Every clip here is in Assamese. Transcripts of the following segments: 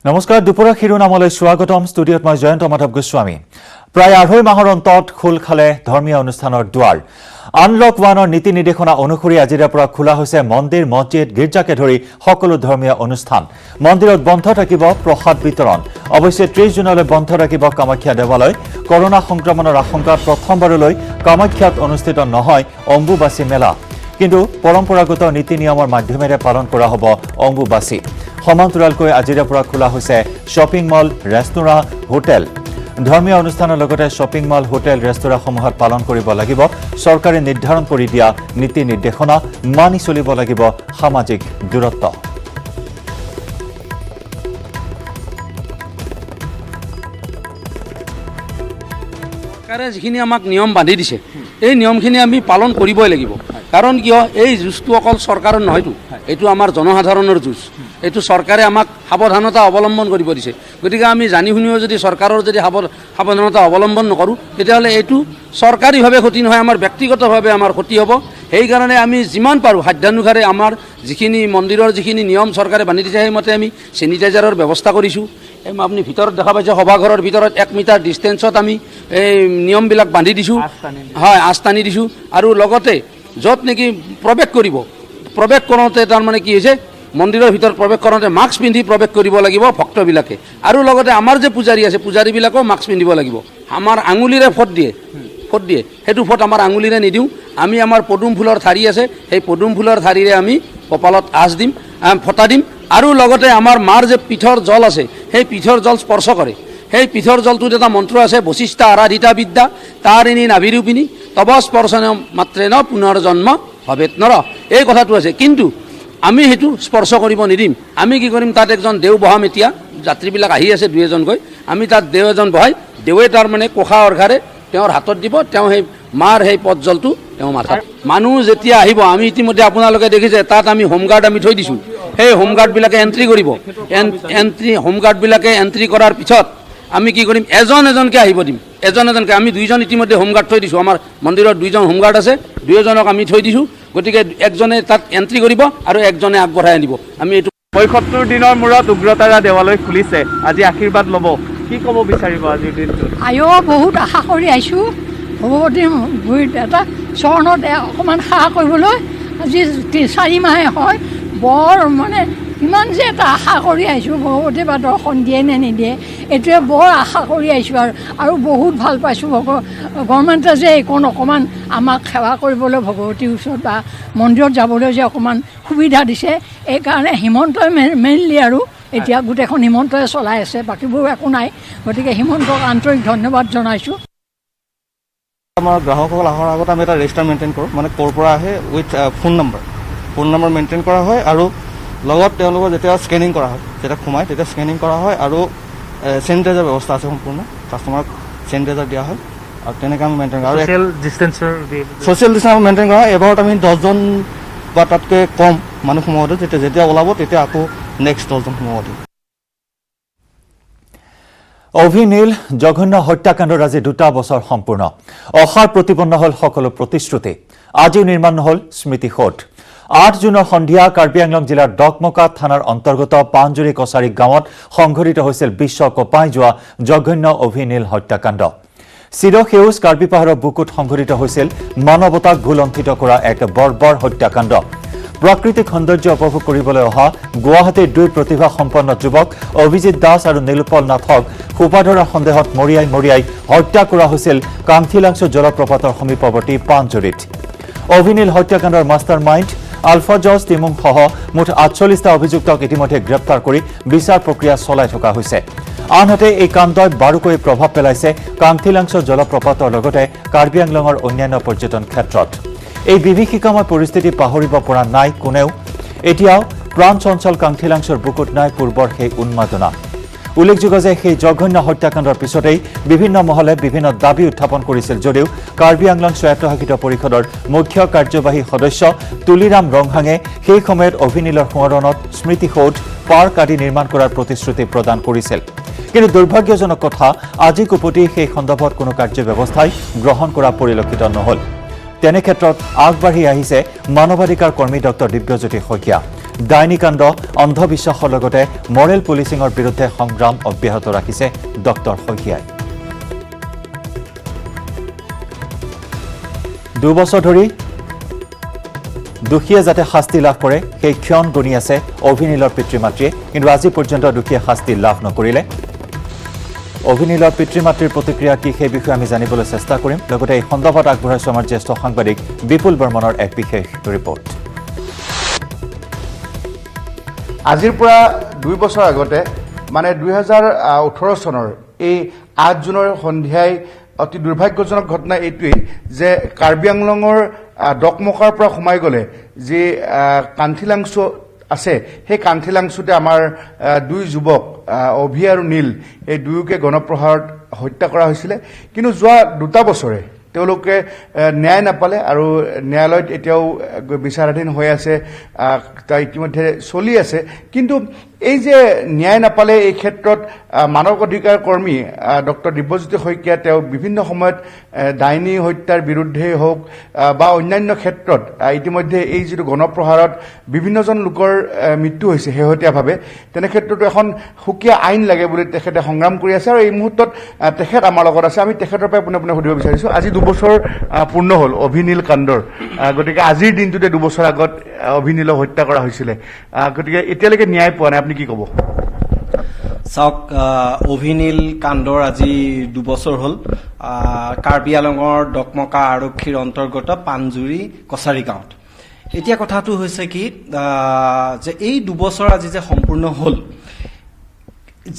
নমস্কাৰ দুপৰীয়া শিৰোনামলৈ স্বাগতম ষ্টুডিঅত মই জয়ন্ত মাধৱ গোস্বামী প্ৰায় 2.5 মাহৰ অন্তত খোল খালে ধৰ্মীয় অনুষ্ঠানৰ দুৱাৰ আনলক 1ৰ নীতি নিৰ্দেশনা অনুসৰি আজিৰ পৰা খোলা হৈছে মন্দিৰ মছজিদ গীৰ্জাকে ধৰি সকলো ধৰ্মীয় অনুষ্ঠান মন্দিৰত বন্ধ থাকিব প্ৰসাদ বিতৰণ অৱশ্যে 30 জুনলৈ বন্ধ থাকিব কামাখ্যা দেৱালয় কৰোনা সংক্ৰমণৰ আশংকাত প্ৰথমবাৰলৈ কামাখ্যাত অনুষ্ঠিত নহয় অম্বুবাচী মেলা কিন্তু পৰম্পৰাগত নীতি নিয়মৰ মাধ্যমেৰে পালন কৰা হ'ব অম্বুবাচী সমান্তৰালকৈ আজিৰ পৰা খোলা হৈছে শ্বপিং মল ৰেস্তোৰাঁ হোটেল ধৰ্মীয় অনুষ্ঠানৰ লগতে শ্বপিং মল হোটেল ৰেস্তোৰাঁসমূহত পালন কৰিব লাগিব চৰকাৰে নিৰ্ধাৰণ কৰি দিয়া নীতি নিৰ্দেশনা মানি চলিব লাগিব সামাজিক দূৰত্ব চৰকাৰে যিখিনি আমাক নিয়ম বান্ধি দিছে এই নিয়মখিনি আমি পালন কৰিবই লাগিব কাৰণ কিয় এই যুঁজটো অকল চৰকাৰৰ নহয়তো এইটো আমাৰ জনসাধাৰণৰ যুঁজ এইটো চৰকাৰে আমাক সাৱধানতা অৱলম্বন কৰিব দিছে গতিকে আমি জানি শুনিও যদি চৰকাৰৰ যদি সাৱধানতা অৱলম্বন নকৰোঁ তেতিয়াহ'লে এইটো চৰকাৰীভাৱে ক্ষতি নহয় আমাৰ ব্যক্তিগতভাৱে আমাৰ ক্ষতি হ'ব সেইকাৰণে আমি যিমান পাৰোঁ সাধ্যানুসাৰে আমাৰ যিখিনি মন্দিৰৰ যিখিনি নিয়ম চৰকাৰে বান্ধি দিছে সেইমতে আমি চেনিটাইজাৰৰ ব্যৱস্থা কৰিছোঁ আপুনি ভিতৰত দেখা পাইছে সভাঘৰৰ ভিতৰত 1 মিটাৰ ডিষ্টেঞ্চত আমি এই নিয়মবিলাক বান্ধি দিছোঁ হয় আঁচ টানি দিছোঁ আৰু লগতে য'ত নেকি প্ৰৱেশ কৰিব প্ৰৱেশ কৰোঁতে তাৰমানে কি হৈছে মন্দিৰৰ ভিতৰত প্ৰৱেশ কৰোঁতে মাস্ক পিন্ধি প্ৰৱেশ কৰিব লাগিব ভক্তবিলাকে আৰু লগতে আমাৰ যে পূজাৰী আছে পূজাৰীবিলাকেও মাস্ক পিন্ধিব লাগিব আমাৰ আঙুলিৰে ফট দিয়ে সেইটো ফট আমাৰ আঙুলিৰে নিদিওঁ আমি আমাৰ পদুম ফুলৰ ঠাৰি আছে সেই পদুম ফুলৰ ঠাৰিৰে আমি কপালত আঁচ দিম ফটা দিম আৰু লগতে আমাৰ মাৰ যে পিঠৰ জল আছে সেই পিঠৰ জল স্পৰ্শ কৰে সেই পিঠৰ জলটোত এটা মন্ত্ৰ আছে বশিষ্ঠ আৰাধিতা বিদ্যা তাৰিণী নাভিৰূপিণী তব স্পৰ্শন মাত্ৰেন পুনৰ্জন্ম ভৱেত নৰ এই কথাটো আছে কিন্তু আমি সেইটো স্পৰ্শ কৰিব নিদিম আমি কি কৰিম তাত একজন দেও বহাম এতিয়া যাত্ৰীবিলাক আহি আছে 2-এজনকৈ আমি তাত দেও এজন বহাই দেৱে তাৰমানে কোষা অৰ্ঘাৰে তেওঁৰ হাতত দিব তেওঁ সেই মাৰ সেই পদ জলটো তেওঁ মাথাত মানুহ যেতিয়া আহিব আমি ইতিমধ্যে আপোনালোকে দেখিছে তাত আমি হোমগাৰ্ড আমি থৈ দিছোঁ সেই হোমগাৰ্ডবিলাকে এণ্ট্ৰি কৰিব হোমগাৰ্ডবিলাকে এণ্ট্ৰি কৰাৰ পিছত আমি কি কৰিম এজনকৈ আহিব দিম এজনকৈ আমি 2জন ইতিমধ্যে হোমগাৰ্ড থৈ দিছোঁ আমাৰ মন্দিৰত 2জন হোমগাৰ্ড আছে 2জনক আমি থৈ দিছোঁ গতিকে একজনে তাত এণ্ট্ৰি কৰিব আৰু একজনে আগবঢ়াই আনিব আমি এইটো ৭৫ দিনৰ মূৰত উগ্ৰতাৰা দেৱালয় খুলিছে আজি আশীৰ্বাদ ল'ব কি ক'ব বিচাৰিব আজিৰ দিনটো বহুত আশা কৰি আহিছোঁ ভগৱতীৰ গুৰিত এটা চৰণত অকণমান সেৱা কৰিবলৈ আজি 4 মাহে হয় বৰ মানে ইমান যে এটা আশা কৰি আহিছোঁ ভগৱতী বা দৰ্শন দিয়ে নে নিদিয়ে এইটোৱে বৰ আশা কৰি আহিছোঁ আৰু বহুত ভাল পাইছোঁ গভৰ্ণমেণ্টে যে এইকণ অকণমান আমাক সেৱা কৰিবলৈ ভগৱতীৰ ওচৰত বা মন্দিৰত যাবলৈ যে অকণমান সুবিধা দিছে এইকাৰণে হিমন্তই মেইনলি আৰু এতিয়া গোটেইখন হিমন্তই চলাই আছে বাকীবোৰ একো নাই গতিকে হিমন্তক আন্তৰিক ধন্যবাদ জনাইছোঁ আমাৰ গ্ৰাহকসকল অহাৰ আগত আমি এটা ৰেজিষ্টাৰ মেইনটেইন কৰোঁ মানে ক'ৰ পৰা আহে উইথ ফোন নম্বৰ মেইনটেইন কৰা হয় আৰু লগত তেওঁলোকৰ যেতিয়া স্কেনিং কৰা হয় যেতিয়া সোমায় তেতিয়া স্কেনিং কৰা হয় আৰু চেনিটাইজাৰ ব্যৱস্থা আছে সম্পূৰ্ণ কাষ্টমাৰক চেনিটাইজাৰ দিয়া হয় আৰু তেনেকৈ আমি মেইনটেইন কৰোঁ আৰু ছ'চিয়েল ডিষ্টেঞ্চ মেইনটেইন কৰা হয় এবাৰত আমি 10জন বা তাতকৈ কম মানুহ সোমাব দিওঁ যেতিয়া ওলাব তেতিয়া আকৌ নেক্সট 10জন সোমাব দিওঁ অভিনীল জঘন্য হত্যাকাণ্ডৰ আজি 2 বছৰ সম্পূৰ্ণ অসাৰ প্ৰতিপন্ন হ'ল সকলো প্ৰতিশ্ৰুতি আজিও নিৰ্মাণ নহ'ল স্মৃতিসৌধ 8 জুনৰ সন্ধিয়া কাৰ্বি আংলং জিলাৰ ডকমকা থানাৰ অন্তৰ্গত পাঞ্জুৰী কছাৰী গাঁৱত সংঘটিত হৈছিল বিশ্ব কঁপাই যোৱা জঘন্য অভিনীল হত্যাকাণ্ড চিৰসেউজ কাৰ্বি পাহাৰৰ বুকুত সংঘটিত হৈছিল মানৱতাক ভুলণ্ঠিত কৰা এক বৰ্বৰ হত্যাকাণ্ড প্ৰাকৃতিক সৌন্দৰ্য উপভোগ কৰিবলৈ অহা গুৱাহাটীৰ 2 প্ৰতিভা সম্পন্ন যুৱক অভিজিত দাস আৰু নীলোপল নাথক সোপাধৰা সন্দেহত মৰিয়াই হত্যা কৰা হৈছিল কাংথিলাংছু জলপ্ৰপাতৰ সমীপৱৰ্তী পাঞ্জুৰীত অভিনীল হত্যাকাণ্ডৰ মাষ্টাৰ মাইণ্ড আলফাজজ তিমুং সহ মুঠ ৪৮টা অভিযুক্তক ইতিমধ্যে গ্ৰেপ্তাৰ কৰি বিচাৰ প্ৰক্ৰিয়া চলাই থকা হৈছে আনহাতে এই কাণ্ডই বাৰুকৈ প্ৰভাৱ পেলাইছে কাংথিলাংছু জলপ্ৰপাতৰ লগতে কাৰ্বি আংলঙৰ অন্যান্য পৰ্যটন ক্ষেত্ৰত এই বিভীষিকাময় পৰিস্থিতি পাহৰিব পৰা নাই কোনেও এতিয়াও প্ৰাণ চঞ্চল কাংথিলাংছুৰ বুকুত নাই পূৰ্বৰ সেই উন্মাদনা উল্লেখযোগ্য যে সেই জঘন্য হত্যাকাণ্ডৰ পিছতেই বিভিন্ন মহলে বিভিন্ন দাবী উত্থাপন কৰিছিল যদিও কাৰ্বি আংলং স্বায়ত্তশাসিত পৰিষদৰ মুখ্য কাৰ্যবাহী সদস্য তুলিৰাম ৰংহাঙে সেই সময়ত অভিনীলৰ সোঁৱৰণত স্মৃতিসৌধ পাৰ্ক আদি নিৰ্মাণ কৰাৰ প্ৰতিশ্ৰুতি প্ৰদান কৰিছিল কিন্তু দুৰ্ভাগ্যজনক কথা আজি কুপতি সেই সন্দৰ্ভত কোনো কাৰ্যব্যৱস্থাই গ্ৰহণ কৰা পৰিলক্ষিত নহ'ল তেনে ক্ষেত্ৰত আগবাঢ়ি আহিছে মানৱাধিকাৰ কৰ্মী ডক্টৰ দিব্যজ্যোতি শইকীয়া। ডাইনীকাণ্ড অন্ধবিশ্বাসৰ লগতে মৰেল পুলিচিঙৰ বিৰুদ্ধে সংগ্ৰাম অব্যাহত ৰাখিছে ডক্টৰ শইকীয়াই। 2 বছৰ ধৰি দোষীয়ে যাতে শাস্তি লাভ কৰে সেই ক্ষণ গুণি আছে অভিনীলৰ পিতৃ মাতৃয়ে, কিন্তু আজি পৰ্যন্ত দোষীয়ে শাস্তি লাভ নকৰিলে। অভিনীলৰ পিতৃ মাতৃৰ প্ৰতিক্ৰিয়া কি সেই বিষয়ে আমি জানিবলৈ চেষ্টা কৰিম। লগতে এই সন্দৰ্ভত আগবঢ়াইছো আমাৰ জ্যেষ্ঠ সাংবাদিক বিপুল বৰ্মনৰ এক বিশেষ ৰিপৰ্ট। আজিৰ পৰা 2 বছৰ আগতে মানে 2018 চনৰ এই 8 জুনৰ সন্ধিয়াই অতি দুৰ্ভাগ্যজনক ঘটনা এইটোৱেই যে কাৰ্বি আংলঙৰ ডকমকাৰ পৰা সোমাই গ'লে যি কান্থিলাংচু আছে, সেই কান্থিলাংচুতে আমাৰ 2 যুৱক অভি আৰু নীল এই দুয়োকে গণপ্ৰহাৰত হত্যা কৰা হৈছিলে। কিন্তু যোৱা 2 বছৰে তেওঁলোকে ন্যায় নাপালে আৰু ন্যায়ালয়ত এতিয়াও বিচাৰাধীন হৈ আছে, তাৰ ইতিমধ্যে চলি আছে। কিন্তু এই যে ন্যায় নাপালে এই ক্ষেত্ৰত মানৱ অধিকাৰ কৰ্মী ডক্টৰ দিব্যজ্যোতি শইকীয়া তেওঁ বিভিন্ন সময়ত ডাইনী হত্যাৰ বিৰুদ্ধে হওক বা অন্যান্য ক্ষেত্ৰত ইতিমধ্যে এই যিটো গণপ্ৰহাৰত বিভিন্নজন লোকৰ মৃত্যু হৈছে শেহতীয়াভাৱে, তেনে ক্ষেত্ৰতো এখন সুকীয়া আইন লাগে বুলি তেখেতে সংগ্ৰাম কৰি আছে। আৰু এই মুহূৰ্তত তেখেত আমাৰ লগত আছে। আমি তেখেতৰ পৰা পোনে পোনে সুধিব বিচাৰিছোঁ, আজি 2 বছৰ পূৰ্ণ হ'ল অভিনীল কাণ্ডৰ, গতিকে আজিৰ দিনটোতে 2 বছৰ আগত অভিনীলক হত্যা কৰা হৈছিলে, গতিকে এতিয়ালৈকে ন্যায় পোৱা নাই, আপুনি কি ক'ব? চাওক, অভিনীল কাণ্ডৰ আজি 2 বছৰ হ'ল। কাৰ্বি আংলঙৰ ডকমকা আৰক্ষীৰ অন্তৰ্গত পানজুৰি কছাৰী গাঁৱত। এতিয়া কথাটো হৈছে কি যে এই 2 বছৰ আজি যে সম্পূৰ্ণ হ'ল,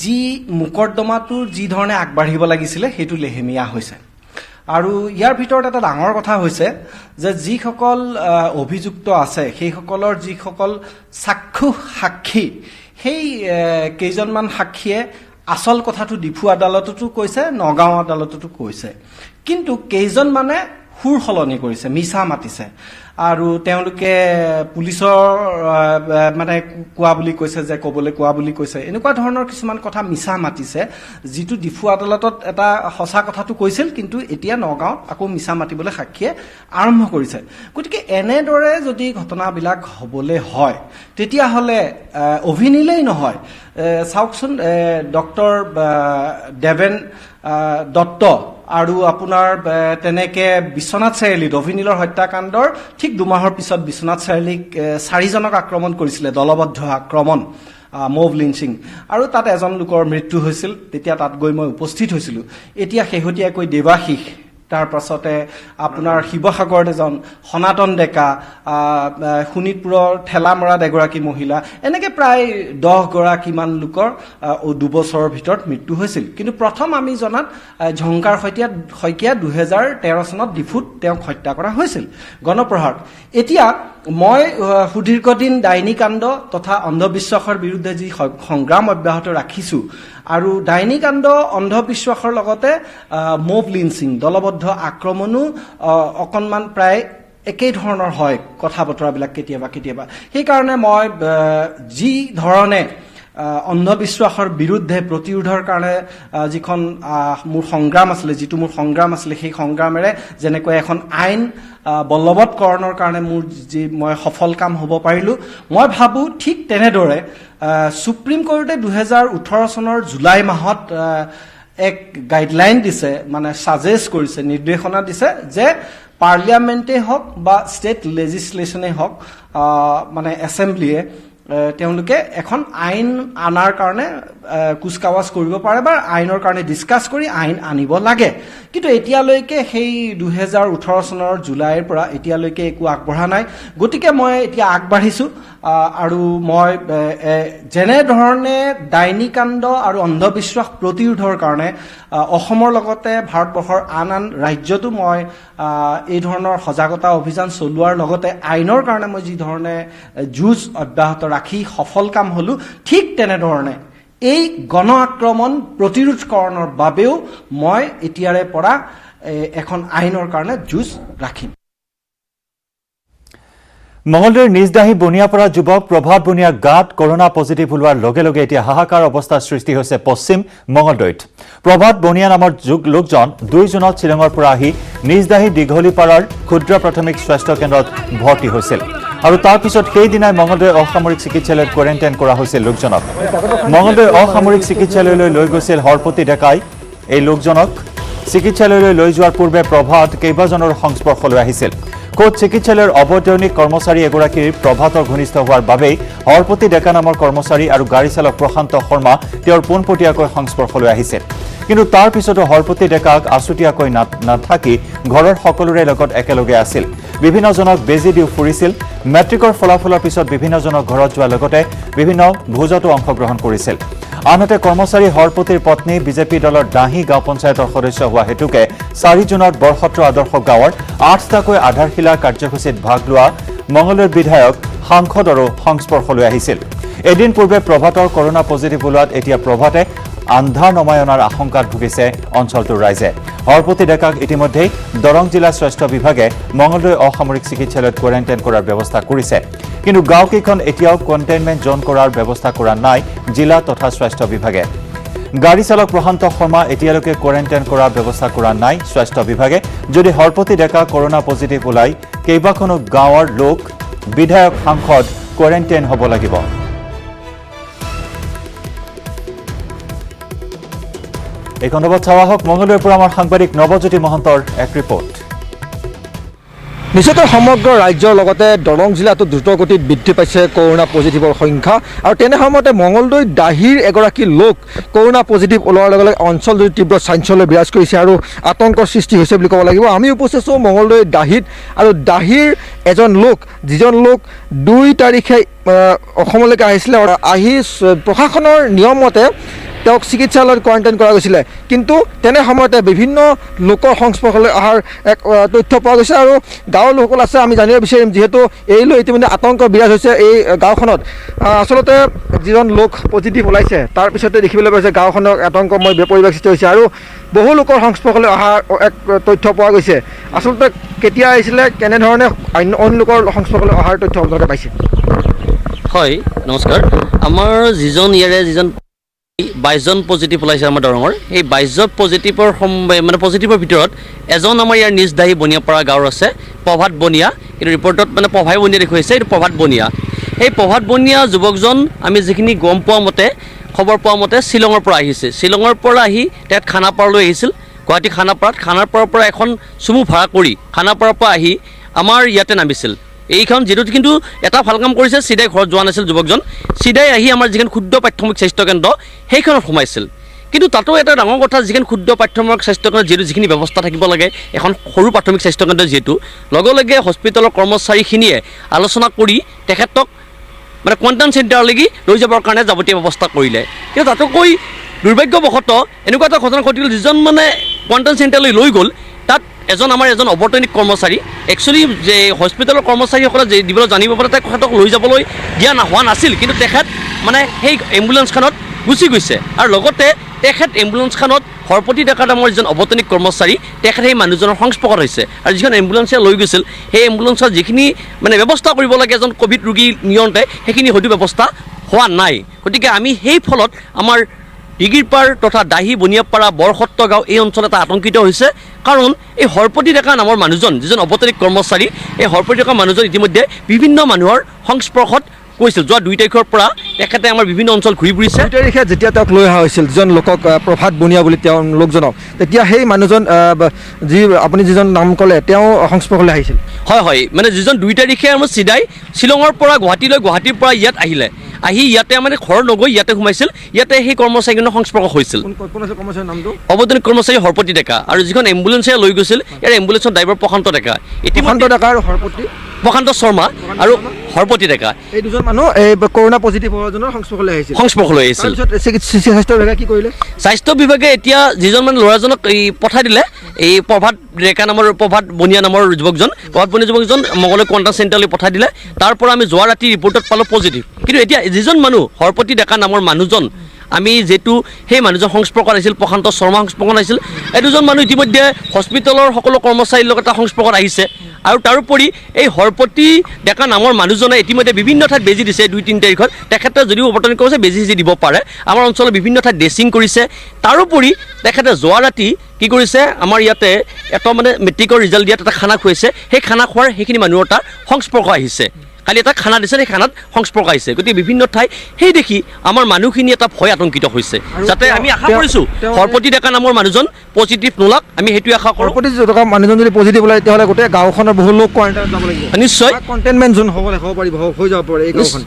যি মোকৰ্দমাটোৰ যি ধৰণে আগবাঢ়িব লাগিছিলে সেইটো লেহেমীয়া হৈছে। আৰু ইয়াৰ ভিতৰত এটা ডাঙৰ কথা হৈছে যে যিসকল অভিযুক্ত আছে সেইসকলৰ যিসকল সাক্ষী, সেই কেইজনমান সাক্ষীয়ে আচল কথাটো ডিফু আদালততো কৈছে, নগাঁও আদালততো কৈছে, কিন্তু কেইজনমানে সুৰ সলনি কৰিছে, মিছা মাতিছে। আৰু তেওঁলোকে পুলিচৰ মানে কোৱা বুলি কৈছে, যে ক'বলৈ কোৱা বুলি কৈছে, এনেকুৱা ধৰণৰ কিছুমান কথা মিছা মাতিছে, যিটো ডিফু আদালতত এটা সঁচা কথাটো কৈছিল, কিন্তু এতিয়া নগাঁৱত আকৌ মিছা মাতিবলৈ সাক্ষীয়ে আৰম্ভ কৰিছে। গতিকে এনেদৰে যদি ঘটনাবিলাক হ'বলৈ হয়, তেতিয়াহ'লে অভিনীলেই নহয়, চাওকচোন ডক্টৰ দেৱেন দত্ত আৰু আপোনাৰ তেনেকে বিশ্বনাথ চাৰিআলিত অভিনীলৰ হত্যাকাণ্ডৰ ঠিক 2 মাহৰ পিছত বিশ্বনাথ চাৰিআলিক 4জনক আক্ৰমণ কৰিছিলে, দলবদ্ধ আক্ৰমণ, মব লিঞ্চিং, আৰু তাত এজন লোকৰ মৃত্যু হৈছিল। তেতিয়া তাত গৈ মই উপস্থিত হৈছিলোঁ। এতিয়া শেহতীয়াকৈ দেৱাশীষ, তাৰ পাছতে আপোনাৰ শিৱসাগৰত এজন সনাতন ডেকা, শোণিতপুৰৰ ঠেলামৰাত এগৰাকী মহিলা, এনেকৈ প্ৰায় 10 গৰাকীমান লোকৰ 2 বছৰৰ ভিতৰত মৃত্যু হৈছিল। কিন্তু প্ৰথম আমি জনাত ঝংকাৰ শইকীয়া 2013 চনত ডিফুত তেওঁক হত্যা কৰা হৈছিল গণপ্ৰহাৰত। এতিয়া মই সুদীৰ্ঘদিন ডাইনীকাণ্ড তথা অন্ধবিশ্বাসৰ বিৰুদ্ধে যি সংগ্ৰাম অব্যাহত ৰাখিছোঁ, আৰু ডাইনীকাণ্ড অন্ধবিশ্বাসৰ লগতে মব লিঞ্চিং, দলবদ্ধ আক্ৰমণো অকণমান প্ৰায় একেই ধৰণৰ হয় কথা বতৰাবিলাক কেতিয়াবা কেতিয়াবা। সেইকাৰণে মই যি ধৰণে অন্ধবিশ্বাসৰ বিৰুদ্ধে প্ৰতিৰোধৰ কাৰণে যিখন মোৰ সংগ্ৰাম আছিলে, সেই সংগ্ৰামেৰে যেনেকৈ এখন আইন বলবৎকৰণৰ কাৰণে মই সফল কাম হ'ব পাৰিলোঁ, মই ভাবোঁ ঠিক তেনেদৰে সুপ্ৰিম কোৰ্টে 2018 চনৰ জুলাই মাহত এক গাইডলাইন দিছে, মানে ছাজেষ্ট কৰিছে, নিৰ্দেশনা দিছে যে পাৰ্লিয়ামেণ্টেই হওক বা ষ্টেট লেজিছলেশ্যনেই হওক, মানে এছেম্বলিয়ে তেওঁলোকে এখন আইন আনাৰ কাৰণে কুচকাৱাজ কৰিব পাৰে বা আইনৰ কাৰণে ডিছকাছ কৰি আইন আনিব লাগে। কিন্তু এতিয়ালৈকে সেই 2018 চনৰ জুলাইৰ পৰা এতিয়ালৈকে একো আগবঢ়া নাই। গতিকে মই এতিয়া আগবাঢ়িছোঁ, আৰু মই যেনেধৰণে ডাইনীকাণ্ড আৰু অন্ধবিশ্বাস প্ৰতিৰোধৰ কাৰণে অসমৰ লগতে ভাৰতবৰ্ষৰ আন আন ৰাজ্যতো মই এই ধৰণৰ সজাগতা অভিযান চলোৱাৰ লগতে আইনৰ কাৰণে মই যি ধৰণে যুঁজ অব্যাহত ৰাখি সফল কাম হ'লোঁ, ঠিক তেনেধৰণে এই গণ আক্ৰমণ প্ৰতিৰোধকৰণৰ বাবেও মই এতিয়াৰে পৰা এখন আইনৰ কাৰণে যুঁজ ৰাখিম। মঙলদৈৰ নিজদাহী বনিয়াপাৰা যুৱক প্ৰভাত বনিয়াৰ গাত কৰোনা পজিটিভ ওলোৱাৰ লগে লগে এতিয়া হাহাকাৰ অৱস্থাৰ সৃষ্টি হৈছে পশ্চিম মঙলদৈত। প্ৰভাত বনিয়া নামৰ লোকজন 2 জুনত শ্বিলঙৰ পৰা আহি নিজদাহী দীঘলীপাৰাৰ ক্ষুদ্ৰ প্ৰাথমিক স্বাস্থ্য কেন্দ্ৰত ভৰ্তি হৈছিল আৰু তাৰ পিছত সেইদিনাই মঙলদৈ অসামৰিক চিকিৎসালয়ত কোৱাৰেণ্টাইন কৰা হৈছিল লোকজনক। মঙলদৈ অসামৰিক চিকিৎসালয়লৈ লৈ গৈছিল হৰপতি ডেকাই। এই লোকজনক চিকিৎসালয়লৈ লৈ যোৱাৰ পূৰ্বে প্ৰভাত কেইবাজনৰ সংস্পৰ্শলৈ আহিছিল। খোদ চিকিৎসালয়ৰ অবৈতনিক কৰ্মচাৰী এগৰাকীৰ প্ৰভাতৰ ঘনিষ্ঠ হোৱাৰ বাবেই হৰপতি ডেকা নামৰ কৰ্মচাৰী আৰু গাড়ী চালক প্ৰশান্ত শৰ্মা তেওঁৰ পোনপটীয়াকৈ সংস্পৰ্শলৈ আহিছিল। কিন্তু তাৰ পিছতো হৰপতি ডেকাক আছুতীয়াকৈ নাথাকি ঘৰৰ সকলোৰে লগত একেলগে আছিল। বিভিন্নজনক বেজী দিও ফুৰিছিল। মেট্ৰিকৰ ফলাফলৰ পিছত বিভিন্নজনক ঘৰত যোৱাৰ লগতে বিভিন্ন ভোজতো অংশগ্ৰহণ কৰিছিল। আনহাতে কৰ্মচাৰী হৰপতিৰ পত্নী বিজেপি দলৰ ডাঁহী গাঁও পঞ্চায়তৰ সদস্য হোৱা হেতুকে 4 জুনত বৰসত্ৰ আদৰ্শ গাঁৱৰ 8টাকৈ আধাৰশিলা কাৰ্যসূচীত ভাগ লোৱা মঙলদৈৰ বিধায়ক সাংসদৰো সংস্পৰ্শলৈ আহিছিল। এদিন পূৰ্বে প্ৰভাতৰ কৰোনা পজিটিভ ওলোৱাত এতিয়া প্ৰভাতে আন্ধাৰ নমাই অনাৰ আশংকাত ভুগিছে অঞ্চলটোৰ ৰাইজে। হৰপতি ডেকাক ইতিমধ্যেই দৰং জিলা স্বাস্থ্য বিভাগে মঙলদৈ অসামৰিক চিকিৎসালয়ত কোৱাৰেণ্টাইন কৰাৰ ব্যৱস্থা কৰিছে। কিন্তু গাঁওকেইখন এতিয়াও কণ্টেইনমেণ্ট জ'ন কৰাৰ ব্যৱস্থা কৰা নাই জিলা তথা স্বাস্থ্য বিভাগে। গাড়ী চালক প্ৰশান্ত শৰ্মা এতিয়ালৈকে কোৱাৰেণ্টাইন কৰাৰ ব্যৱস্থা কৰা নাই স্বাস্থ্য বিভাগে। যদি হৰপতি ডেকা কৰোনা পজিটিভ ওলায় কেইবাখনো গাঁৱৰ লোক বিধায়ক সাংসদ কোৱাৰেণ্টাইন হ'ব লাগিব। এই সন্দৰ্ভত চাওয়া হওক মঙলদৈৰ পৰা আমাৰ সাংবাদিক নৱজ্যোতি মহন্তৰ এক ৰিপৰ্ট। নিশ্চয়কৈ সমগ্ৰ ৰাজ্যৰ লগতে দৰং জিলাতো দ্ৰুতগতিত বৃদ্ধি পাইছে কৰোনা পজিটিভৰ সংখ্যা আৰু তেনে সময়তে মঙলদৈ দাহিৰ এগৰাকী লোক কৰোনা পজিটিভ ওলোৱাৰ লগে লগে অঞ্চলজুৰি তীব্ৰ চাঞ্চল্য বিৰাজ কৰিছে আৰু আতংকৰ সৃষ্টি হৈছে বুলি ক'ব লাগিব। আমি উপস্থিত আছোঁ মঙলদৈ দাহিত আৰু দাহিৰ এজন লোক যিজন লোক 2 তাৰিখে অসমলৈকে আহিছিলে আৰু আহি প্ৰশাসনৰ নিয়মমতে তেওঁক চিকিৎসালয়ত কোৱাৰেণ্টাইন কৰা গৈছিলে। কিন্তু তেনে সময়তে বিভিন্ন লোকৰ সংস্পৰ্শলৈ অহাৰ এক তথ্য পোৱা গৈছে আৰু গাঁৱৰ লোকসকল আছে আমি জানিব বিচাৰিম, যিহেতু এই লৈ ইতিমধ্যে আতংক বিৰাজ হৈছে এই গাঁওখনত। আচলতে যিজন লোক পজিটিভ ওলাইছে তাৰ পিছতে দেখিবলৈ পাইছে গাঁওখনৰ আতংকময় পৰিৱেশ সৃষ্টি হৈছে আৰু বহু লোকৰ সংস্পৰ্শলৈ অহাৰ এক তথ্য পোৱা গৈছে। আচলতে কেতিয়া আহিছিলে, কেনেধৰণে অন্য লোকৰ সংস্পৰ্শলৈ অহাৰ তথ্য আপোনালোকে পাইছে? হয়, নমস্কাৰ। আমাৰ যিজন 22 জন পজিটিভ ওলাইছে আমাৰ দৰঙৰ, সেই 22 জন পজিটিভৰ পজিটিভৰ ভিতৰত এজন আমাৰ ইয়াৰ নিজদাহী বনিয়াপাৰা গাঁৱৰ আছে প্ৰভাত বনিয়া। কিন্তু ৰিপৰ্টত প্ৰভাই বনিয়া দেখুৱাইছে, এইটো প্ৰভাত বনিয়া। সেই প্ৰভাত বনিয়া যুৱকজন আমি যিখিনি গম পোৱা মতে খবৰ পোৱা মতে শ্বিলঙৰ পৰা আহিছে। শ্বিলঙৰ পৰা আহি তাত খানাপাৰালৈ আহিছিল। গুৱাহাটী খানাপাৰাৰ পৰা এখন চুমু ভাড়া কৰি খানাপাৰাৰ পৰা আহি আমাৰ ইয়াতে নামিছিল। এইখন যিটো কিন্তু এটা ভাল কাম কৰিছে, চিধাই ঘৰত যোৱা নাছিল যুৱকজন, চিধাই আহি আমাৰ যিখন ক্ষুদ্ৰ প্ৰাথমিক স্বাস্থ্যকেন্দ্ৰ সেইখনত সোমাইছিল। কিন্তু তাতো এটা ডাঙৰ কথা, যিখন ক্ষুদ্ৰ প্ৰাথমিক স্বাস্থ্যকেন্দ্ৰ যিখিনি ব্যৱস্থা থাকিব লাগে এখন সৰু প্ৰাথমিক স্বাস্থ্যকেন্দ্ৰ যিহেতু, লগে লগে হস্পিটেলৰ কৰ্মচাৰীখিনিয়ে আলোচনা কৰি তেখেতক কোৱাৰেণ্টাইন চেণ্টাৰলৈকে লৈ যাবৰ কাৰণে যাৱতীয় ব্যৱস্থা কৰিলে। কিন্তু তাতোকৈ দুৰ্ভাগ্যবশতঃ এনেকুৱা এটা ঘটনা ঘটিল, যিজন কোৱাৰেণ্টাইন চেণ্টাৰলৈ লৈ গ'ল তাত আমাৰ এজন অবৈতনিক কৰ্মচাৰী, একচুৱেলি যে হস্পিটেলৰ কৰ্মচাৰীসকলে দিবলৈ জানিব পাৰে তেখেতক লৈ যাবলৈ দিয়া হোৱা নাছিল। কিন্তু তেখেত সেই এম্বুলেঞ্চখনত গুচি গৈছে আৰু লগতে তেখেত এম্বুলেঞ্চখনত হৰপতি ডেকা নামৰ যিজন অবৈতনিক কৰ্মচাৰী তেখেত সেই মানুহজনৰ সংস্পৰ্শত হৈছে আৰু যিখন এম্বুলেঞ্চে লৈ গৈছিল সেই এম্বুলেঞ্চত যিখিনি ব্যৱস্থা কৰিব লাগে এজন ক'ভিড ৰোগী নিয়ন্তে সেইখিনি হয়তো ব্যৱস্থা হোৱা নাই। গতিকে আমি সেই ফলত আমাৰ ডিগিৰপাৰ তথা দাহি বনিয়াপাৰা বৰসত্ৰ গাঁও এই অঞ্চল এটা আতংকিত হৈছে। কাৰণ এই হৰপতি ডেকা নামৰ মানুহজন যিজন অবৈতনিক কৰ্মচাৰী, এই হৰপতি ডেকা মানুহজন ইতিমধ্যে বিভিন্ন মানুহৰ সংস্পৰ্শত কৈছিল। যোৱা 2 তাৰিখৰ পৰা তেখেতে আমাৰ বিভিন্ন অঞ্চল ঘূৰি ফুৰিছে। 2 তাৰিখে যেতিয়া তেওঁক লৈ অহা হৈছিল যিজন লোকক প্ৰভাত বনিয়া বুলি তেওঁ লোকজনক, তেতিয়া সেই মানুহজন আপুনি যিজন নাম ক'লে তেওঁ সংস্পৰ্শলৈ আহিছিল? হয়, যিজন 2 তাৰিখে আমাৰ চিধাই শ্বিলঙৰ পৰা গুৱাহাটীলৈ, গুৱাহাটীৰ পৰা ইয়াত আহি ইয়াতে ঘৰ নগৈ ইয়াতে সোমাইছিল। ইয়াতে সেই কৰ্মচাৰীজনৰ সংস্পৰ্শ হৈছিল। অবৈতনিক কৰ্মচাৰী হৰপতি ডেকা আৰু যিখন এম্বুলেঞ্চে লৈ গৈছিল ইয়াৰ এম্বুলেঞ্চৰ ড্ৰাইভাৰ প্ৰশান্ত ডেকা, প্ৰশান্ত শৰ্মা আৰু হৰপতি ডেকা, এই দুজন মানুহ এই কৰোনা পজিটিভ হোৱাজনৰ সংস্পৰ্শলৈ আহিছিল। স্বাস্থ্য বিভাগে কি কৰিলে? স্বাস্থ্য বিভাগে এতিয়া যিজন ল'ৰাজনক পঠাই দিলে, এই প্ৰভাত বনিয়া নামৰ যুৱকজন মঙলদৈ কোৱাৰেণ্টাইন চেণ্টাৰলৈ পঠাই দিলে। তাৰ পৰা আমি যোৱা ৰাতি ৰিপৰ্টত পালোঁ পজিটিভ। কিন্তু এতিয়া যিজন মানুহ হৰপতি ডেকা নামৰ মানুহজন আমি যেটো সেই মানুহজন সংস্পৰ্শত আহিছিল প্ৰশান্ত শৰ্মা সংস্পৰ্শত আহিছিল এই দুজন মানুহ ইতিমধ্যে হস্পিটেলৰ সকলো কৰ্মচাৰীৰ লগত সংস্পৰ্শত আহিছে আৰু তাৰোপৰি এই হৰপতি ডেকা নামৰ মানুহজনে ইতিমধ্যে বিভিন্ন ঠাইত বেজি দিছে 2-3 তাৰিখত তেখেতে যদিও অৱতৰণ কৰিছে বেজি দিব পাৰে আমাৰ অঞ্চলৰ বিভিন্ন ঠাইত ড্ৰেছিং কৰিছে তাৰোপৰি তেখেতে যোৱা ৰাতি কি কৰিছে আমাৰ ইয়াতে এটা মানে মেট্ৰিকৰ ৰিজাল্ট দিয়াত এটা খানা খুৱাইছে সেই খানা খোৱাৰ সেইখিনি মানুহৰ তাৰ সংস্পৰ্শ আহিছে কালি এটা খানা দিছে সেই খানাত সংস্পৰ্শ আহিছে গতিকে বিভিন্ন ঠাই সেই দেখি আমাৰ মানুহখিনি এটা ভয় আতংকিত হৈছে যাতে আমি আশা কৰিছোঁ হৰপতি ডেকা নামৰ মানুহজন পজিটিভ নোলাক আমি সেইটোৱে আশা কৰোঁ হৰপতি ডেকা মানুহজন যদি পজিটিভ ওলায় তেতিয়াহ'লে গোটেই গাঁওখনৰ বহু লোক কোৱাৰেণ্টাইনত যাব লাগিব নিশ্চয় কণ্টেইনমেণ্ট জোন হ'ব পাৰিব হৈ যাব পাৰে এই গাঁওখন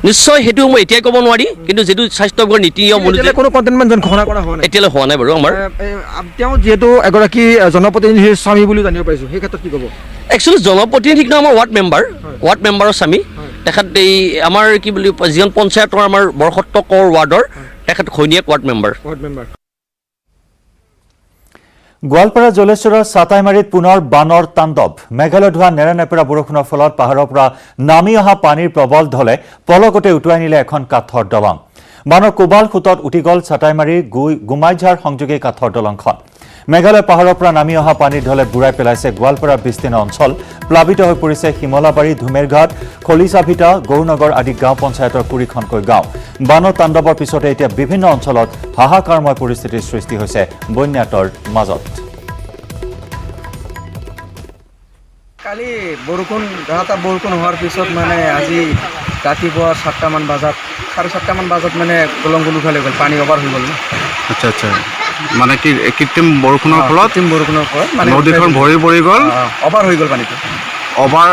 নিশ্চয় সেইটো মই এতিয়াই ক'ব নোৱাৰি কিন্তু যিটো স্বাস্থ্য বিভাগৰ নীতি নিয়ম অনুযায়ী কোনো কণ্টেইনমেণ্ট জোন ঘোষণা কৰা হোৱা নাই এতিয়ালৈ হোৱা নাই বাৰু আমাৰ তেওঁ যিহেতু এগৰাকী জনপ্ৰতিনিধিৰ স্বামী বুলি জানিব পাৰিছোঁ সেই ক্ষেত্ৰত কি ক'ব একচুৱেলি জনপ্ৰতিনিধি নহয় আমাৰ ৱাৰ্ড মেম্বাৰৰ স্বামী তেখেত এই আমাৰ কি বুলি যিজন পঞ্চায়তৰ আমাৰ বৰসত্ৰ কৰ ৱাৰ্ডৰ তেখেত ঘৈণীয়েক ৱাৰ্ড মেম্বাৰ গোৱালপাৰা জলেশ্বৰৰ চাটাইমাৰীত পুনৰ বানৰ তাণ্ডৱ মেঘালয়ত হোৱা নেৰানেপেৰা বৰষুণৰ ফলত পাহাৰৰ পৰা নামি অহা পানীৰ প্ৰবল ঢলে পলকতে উটুৱাই নিলে এখন কাঠৰ দলং বানৰ কোবাল খুঁটত উঠি গ'ল চাটাইমাৰী গুমাইঝাৰ সংযোগী কাঠৰ দলংখন মেঘালয় পাহাৰৰ পৰা নামি অহা পানীৰ ঢলে বুৰাই পেলাইছে গোৱালপাৰাৰ বিস্তীৰ্ণ অঞ্চল প্লাবিত হৈ পৰিছে শিমলাবাৰী ধুমেৰঘাট খলিচাভিটা গৌৰনগৰ আদি গাঁও পঞ্চায়তৰ 20খনকৈ গাঁও বানৰ তাণ্ডৱৰ পিছতে এতিয়া বিভিন্ন অঞ্চলত হাহাকাৰময় পৰিস্থিতিৰ সৃষ্টি হৈছে বন্যাতৰ মাজত কালি বৰষুণ ধাৰাসাৰ বৰষুণ হোৱাৰ পিছত মানে আজি ৰাতিপুৱা 7টামান বজাত 7:30মান বজাত মানে দলংখন উঠাই লৈ গ'ল পানী অভাৰ হৈ গ'ল আচ্ছা আচ্ছা মানে কি কৃত্ৰিম বৰষুণৰ ফলত মানে নদীখন ভৰি পৰি গ'ল অভাৰ হৈ গ'ল পানীটো অভাৰ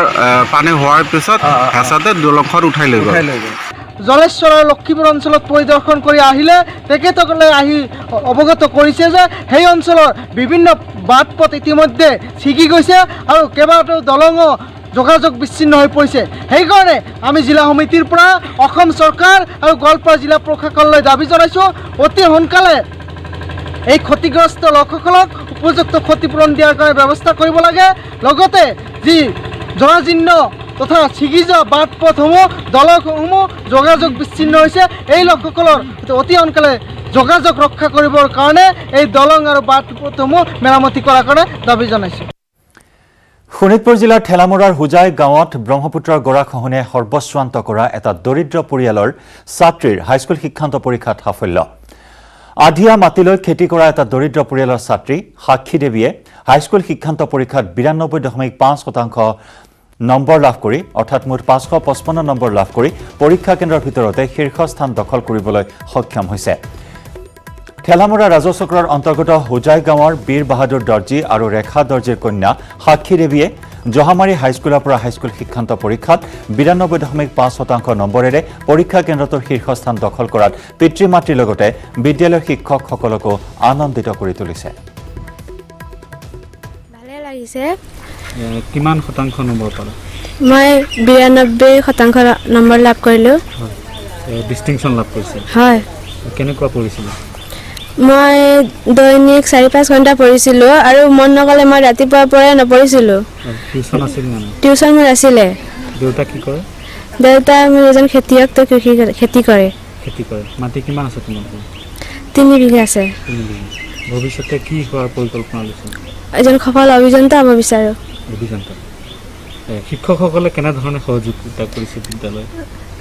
পানী হোৱাৰ পিছত হেঁচাতে দলংখন উঠাই লৈ গ'ল জলেশ্বৰৰ লক্ষীপুৰ অঞ্চলত পৰিদৰ্শন কৰি আহিলে তেখেতসকলে আহি অৱগত কৰিছে যে সেই অঞ্চলৰ বিভিন্ন বাট পথ ইতিমধ্যে ছিগি গৈছে আৰু কেইবাটাও দলঙো যোগাযোগ বিচ্ছিন্ন হৈ পৰিছে সেইকাৰণে আমি জিলা সমিতিৰ পৰা অসম চৰকাৰ আৰু গোৱালপাৰা জিলা প্ৰশাসনলৈ দাবী জনাইছোঁ অতি সোনকালে এই ক্ষতিগ্ৰস্ত লোকসকলক উপযুক্ত ক্ষতিপূৰণ দিয়াৰ কাৰণে ব্যৱস্থা কৰিব লাগে লগতে যি জৰাজীৰ্ণ তথা ছিগি যোৱা বাট পথসমূহ দলংসমূহ যোগাযোগ বিচ্ছিন্ন হৈছে এই লোকসকলৰ অতি সোনকালে যোগাযোগ ৰক্ষা কৰিবৰ কাৰণে এই দলং আৰু বাট পথসমূহ মেৰামতি কৰাৰ কাৰণে দাবী জনাইছোঁ শোণিতপুৰ জিলাৰ ঠেলামৰাৰ হুজাই গাঁৱত ব্ৰহ্মপুত্ৰৰ গৰাখহনীয়াই সৰ্বস্বান্ত কৰা এটা দৰিদ্ৰ পৰিয়ালৰ ছাত্ৰীৰ হাইস্কুল শিক্ষান্ত পৰীক্ষাত সাফল্য আধিয়া মাটিলৈ খেতি কৰা এটা দৰিদ্ৰ পৰিয়ালৰ ছাত্ৰী সাক্ষী দেৱীয়ে হাইস্কুল শিক্ষান্ত পৰীক্ষাত 92.5% নম্বৰ লাভ কৰি অৰ্থাৎ মুঠ 555 নম্বৰ লাভ কৰি পৰীক্ষা কেন্দ্ৰৰ ভিতৰতে শীৰ্ষস্থান দখল কৰিবলৈ সক্ষম হৈছে ঠেলামৰা ৰাজচক্ৰৰ অন্তৰ্গত হুজাই গাঁৱৰ বীৰ বাহাদুৰ দৰ্জী আৰু ৰেখা দৰ্জীৰ কন্যা সাক্ষী দেৱীয়ে জহামাৰী হাইস্কুলৰ পৰা হাইস্কুল শিক্ষান্ত পৰীক্ষাত 92.5% নম্বৰেৰে পৰীক্ষা কেন্দ্ৰটোৰ শীৰ্ষস্থান দখল কৰাত পিতৃ মাতৃৰ লগতে বিদ্যালয়ৰ শিক্ষকসকলকো আনন্দিত কৰি তুলিছে ভালে লাগিছে কিমান শতাংশ নম্বৰ পালা মই 92% নম্বৰ লাভ কৰিলোঁ ডিষ্টিংশ্যন লাভ কৰিছে হয় কেনেকুৱা পৰিছিল মই দৈনিক 4-5 ঘণ্টা পঢ়িছিলোঁ আৰু মন নগ'লে মই ৰাতিপুৱাৰ পৰাই নপঢ়িছিলোঁ টিউশ্যন আছিল মানে টিউশ্যন মোৰ আছিলে দেউতা কি কৰে দেউতা মোৰ এজন খেতিয়ক তো খেতি কৰে মাটি কিমান আছে তোমালোকৰ 3 বিঘা আছে ভৱিষ্যতে কি হোৱাৰ পৰিকল্পনা লৈছে এজন সফল অভিযন্তা হ'ব বিচাৰোঁ অভিযন্তা শিক্ষকসকলে কেনেধৰণে সহযোগিতা কৰিছে বিদ্যালয়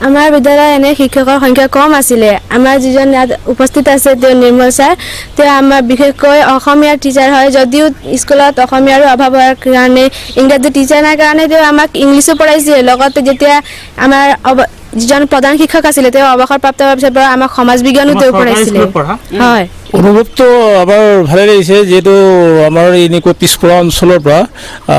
আমাৰ বিদ্যালয়ত এনে শিক্ষকৰ সংখ্যা কম আছিলে আমাৰ যিজন ইয়াত উপস্থিত আছে তেওঁ নিৰ্মল ছাৰ তেওঁ আমাৰ বিশেষকৈ অসমীয়াৰ টিচাৰ হয় যদিও স্কুলত অসমীয়াৰো অভাৱ হোৱাৰ কাৰণে ইংৰাজী টিচাৰ নাই কাৰণে তেওঁ আমাক ইংলিছো পঢ়াইছিল লগতে যেতিয়া আমাৰ যিজন প্ৰধান শিক্ষক আছিলে তেওঁ অৱসৰপ্ৰাপ্ত হোৱাৰ পিছৰ পৰা আমাক সমাজ বিজ্ঞানো তেওঁ পঢ়াইছিলে হয় অনুভৱটো আমাৰ ভালে লাগিছে যিহেতু আমাৰ এনেকুৱা পিছপৰা অঞ্চলৰ পৰা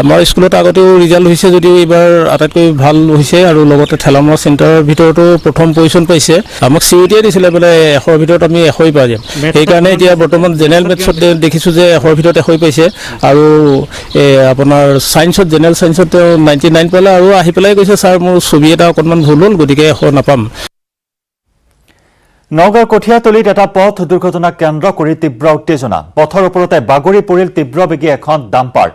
আমাৰ স্কুলত আগতেও ৰিজাল্ট হৈছে যদিও এইবাৰ আটাইতকৈ ভাল হৈছে আৰু লগতে ঠেলামৰা চেণ্টাৰৰ ভিতৰতো প্ৰথম পজিশ্যন পাইছে আমাক চিউৰিটিয়ে দিছিলে বোলে 100ৰ ভিতৰত আমি 100ই পাই যাম সেইকাৰণে এতিয়া বৰ্তমান জেনেৰেল মেথছত দেখিছোঁ যে 100ৰ ভিতৰত 100ই পাইছে আৰু আপোনাৰ ছায়েন্সত জেনেৰেল ছায়েন্সত তেওঁ 99 পালে আৰু আহি পেলাই কৈছে ছাৰ মোৰ ছবি এটা অকণমান ভুল হ'ল গতিকে 100 নাপাম নগাঁৱৰ কঠীয়াতলীত এটা পথ দুৰ্ঘটনাক কেন্দ্ৰ কৰি তীব্ৰ উত্তেজনা পথৰ ওপৰতে বাগৰি পৰিল তীব্ৰবেগী এখন ডাম্পাৰ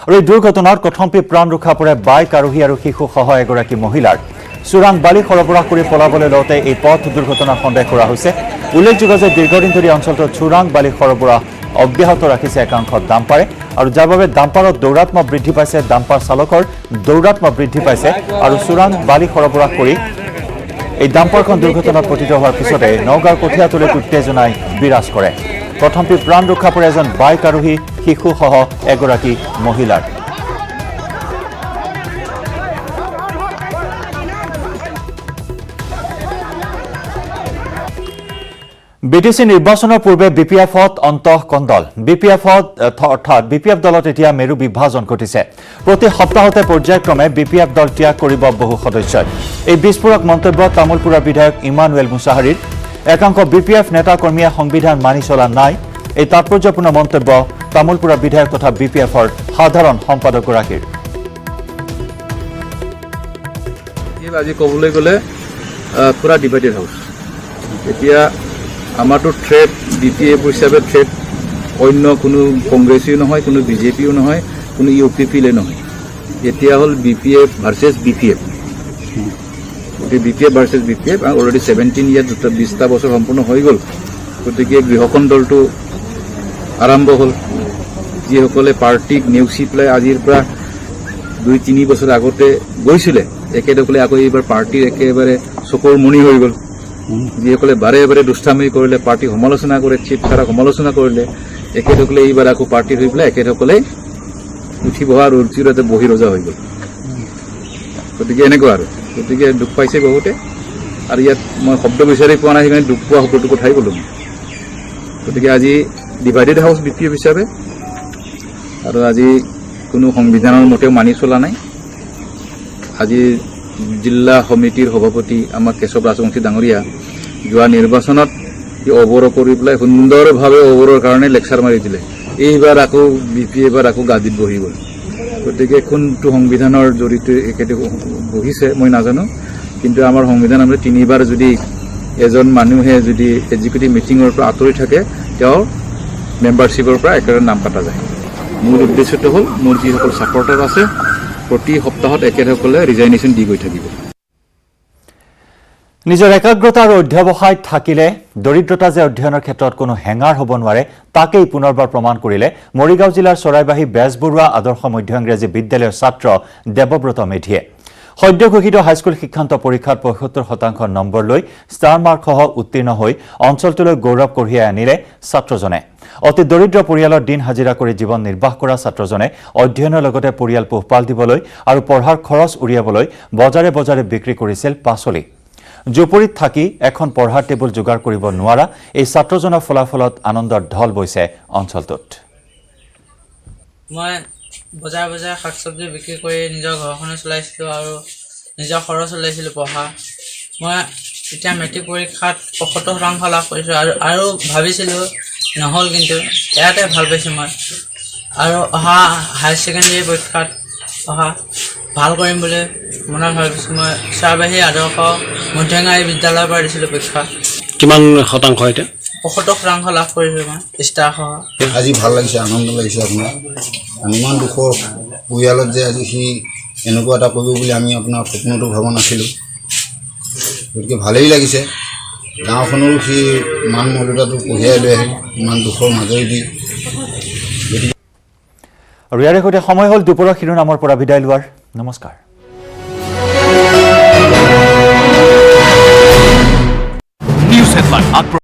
আৰু এই দুৰ্ঘটনাত কথম্পি প্ৰাণ ৰক্ষা পৰে বাইক আৰোহী আৰু শিশুসহ এগৰাকী মহিলাৰ চোৰাং বালি সৰবৰাহ কৰি পলাবলৈ লওঁতে এই পথ দুৰ্ঘটনাৰ সন্দেহ কৰা হৈছে। উল্লেখযোগ্য যে দীৰ্ঘদিন ধৰি অঞ্চলটোত চোৰাং বালি সৰবৰাহ অব্যাহত ৰাখিছে একাংশ ডাম্পাৰে আৰু যাৰ বাবে ডাম্পাৰত দৌৰাত্ম্য বৃদ্ধি পাইছে, ডাম্পাৰ চালকৰ দৌৰাত্ম্য বৃদ্ধি পাইছে আৰু চোৰাং বালি সৰবৰাহ কৰি এই ডাম্পাৰখন দুৰ্ঘটনাত পতিত হোৱাৰ পিছতে নগাঁৱৰ কঠীয়াতলীত উত্তেজনাই বিৰাজ কৰে। প্ৰথমতে প্ৰাণ ৰক্ষা পৰে এজন বাইক আৰোহী শিশুসহ এগৰাকী মহিলাৰ। বিটিচি নিৰ্বাচনৰ পূৰ্বে বিপিএফত অন্তঃকণ্ডল। বিপিএফ দলত এতিয়া মেৰু বিভাজন ঘটিছে। প্ৰতি সপ্তাহতে পৰ্যায়ক্ৰমে বিপিএফ দল ত্যাগ কৰিব বহু সদস্যই। এই বিস্ফোৰক মন্তব্য তামোলপুৰৰ বিধায়ক ইমানুৱেল মুছাহাৰীৰ। একাংশ বিপিএফ নেতা কৰ্মীয়ে সংবিধান মানি চলা নাই। এই তাৎপৰ্যপূৰ্ণ মন্তব্য তামোলপুৰৰ বিধায়ক তথা বিপিএফৰ সাধাৰণ সম্পাদকগৰাকীৰ। আজি ক'বলৈ গ'লে পুৰা ডিভাইডেড হাউচ। এতিয়া আমাৰতো থ্ৰেট বিপিএফ হিচাপে থ্ৰেট অন্য কোনো কংগ্ৰেছীও নহয়, কোনো বিজেপিও নহয়, কোনো ইউপিপিলে নহয়। এতিয়া হ'ল বিপিএফ ভাৰ্চেছ বিপিএফ। গতিকে বিপিএফ ভাৰ্চেছ বিপিএফ আৰু অলৰেডি 17 ইয়াৰ 20টা বছৰ সম্পূৰ্ণ হৈ গ'ল। গতিকে গৃহকণ্ডলটো আৰম্ভ হ'ল। যিসকলে পাৰ্টিক নেওচি পেলাই আজিৰ পৰা 2-3 বছৰ আগতে গৈছিলে, একেসকলে আকৌ এইবাৰ পাৰ্টিৰ একেবাৰে চকুৰ মণি হৈ গ'ল। যিসকলে বাৰে বাৰে দুষ্টামি কৰিলে, পাৰ্টি সমালোচনা কৰে, চিফ ছাৰক সমালোচনা কৰিলে, একেসকলে এইবাৰ আকৌ পাৰ্টিৰ হৈ পেলাই একেসকলে উঠি বহা আৰু উঠিতে বহি ৰজা হৈ গ'ল। গতিকে এনেকুৱা আৰু গতিকে দুখ পাইছে বহুতে। আৰু ইয়াত মই শব্দ বিচাৰি পোৱা নাই, সেইকাৰণে দুখ পোৱা শব্দটো কথাই ক'লো। গতিকে আজি ডিভাইডেড হাউচ বিপিএফ হিচাপে, আৰু আজি কোনো সংবিধানৰ মতেও মানি চলা নাই। আজি জিলা সমিতিৰ সভাপতি আমাৰ কেশৱ ৰাজবংশী ডাঙৰীয়া যোৱা নিৰ্বাচনত অৱৰ কৰি পেলাই সুন্দৰভাৱে অৱৰৰ কাৰণে লেকচাৰ মাৰি দিলে। এইবাৰ আকৌ বিপিএফ আকৌ গাদীত বহি গ'ল। গতিকে কোনটো সংবিধানৰ জৰিয়তে একেতে বহিছে মই নাজানো, কিন্তু আমাৰ সংবিধান আমি 3বাৰ যদি এজন মানুহে যদি এক্সিকিউটিভ মিটিঙৰ পৰা আঁতৰি থাকে, তেওঁৰ মেম্বাৰশ্বিপৰ পৰা একেবাৰে নাম কাটা যায়। মূল উদ্দেশ্যটো হ'ল মোৰ যিসকল ছাপৰ্টাৰ আছে প্ৰতি সপ্তাহত একেসকলে ৰিজাইনেশ্যন দি গৈ থাকিব। নিজৰ একাগ্ৰতা আৰু অধ্যৱসায়ত থাকিলে দৰিদ্ৰতা যে অধ্যয়নৰ ক্ষেত্ৰত কোনো হেঙাৰ হ'ব নোৱাৰে, তাকেই পুনৰবাৰ প্ৰমাণ কৰিলে মৰিগাঁও জিলাৰ চৰাইবাহী বেজবৰুৱা আদৰ্শ মধ্য ইংৰাজী বিদ্যালয়ৰ ছাত্ৰ দেৱব্ৰত মেধিয়ে। সদ্য ঘোষিত হাইস্কুল শিক্ষান্ত পৰীক্ষাত ৭৫% নম্বৰ লৈ ষ্টাৰ মাৰ্কসহ উত্তীৰ্ণ হৈ অঞ্চলটোলৈ গৌৰৱ কঢ়িয়াই আনিলে ছাত্ৰজনে। অতি দৰিদ্ৰ পৰিয়ালৰ দিন হাজিৰা কৰি জীৱন নিৰ্বাহ কৰা ছাত্ৰজনে অধ্যয়নৰ লগতে পৰিয়াল পোহপাল দিবলৈ আৰু পঢ়াৰ খৰচ উলিয়াবলৈ বজাৰে বজাৰে বিক্ৰী কৰিছিল পাচলি। জুপুৰীত থাকি এখন পঢ়াৰ টেবুল যোগাৰ কৰিব নোৱাৰা এই ছাত্ৰজনৰ ফলাফলত আনন্দৰ ঢল বৈছে অঞ্চলটোত। মই বজাৰ শাক চব্জি বিক্ৰী কৰি নিজৰ ঘৰখনো চলাইছিলোঁ আৰু নিজৰ খৰচ ওলাইছিলোঁ পঢ়া। মই এতিয়া মেট্ৰিক পৰীক্ষাত ৭৫% লাভ কৰিছোঁ আৰু ভাবিছিলোঁ নহ'ল, কিন্তু ইয়াতে ভাল পাইছোঁ মই। আৰু অহা হায়াৰ ছেকেণ্ডেৰী পৰীক্ষাত ভাল কৰিম বুলি মনত ভাবিছোঁ। মই চৰাইবাহী আদৰ্শ মধ্য ইংৰাজী বিদ্যালয়ৰ পৰা দিছিলোঁ পৰীক্ষা। কিমান শতাংশ এতিয়া? ৭৫% লাভ কৰিছোঁ মই ষ্টাৰসহ। আজি ভাল লাগিছে, আনন্দ লাগিছে আপোনাৰ। ইমান দুখৰ পৰিয়ালত যে আজি সি এনেকুৱা এটা কৰিব বুলি আমি আপোনাৰ সপোনতো ভবা নাছিলোঁ। গতিকে ভালেই লাগিছে। গাঁওখনৰো সি মান মৰ্যাদাটো কঢ়িয়াই লৈ আহিল ইমান দুখৰ মাজেদি। আৰু ইয়াৰে সৈতে সময় হ'ল দুপৰৰ শিৰোনামৰ পৰা বিদায় লোৱাৰ। নমস্কাৰ।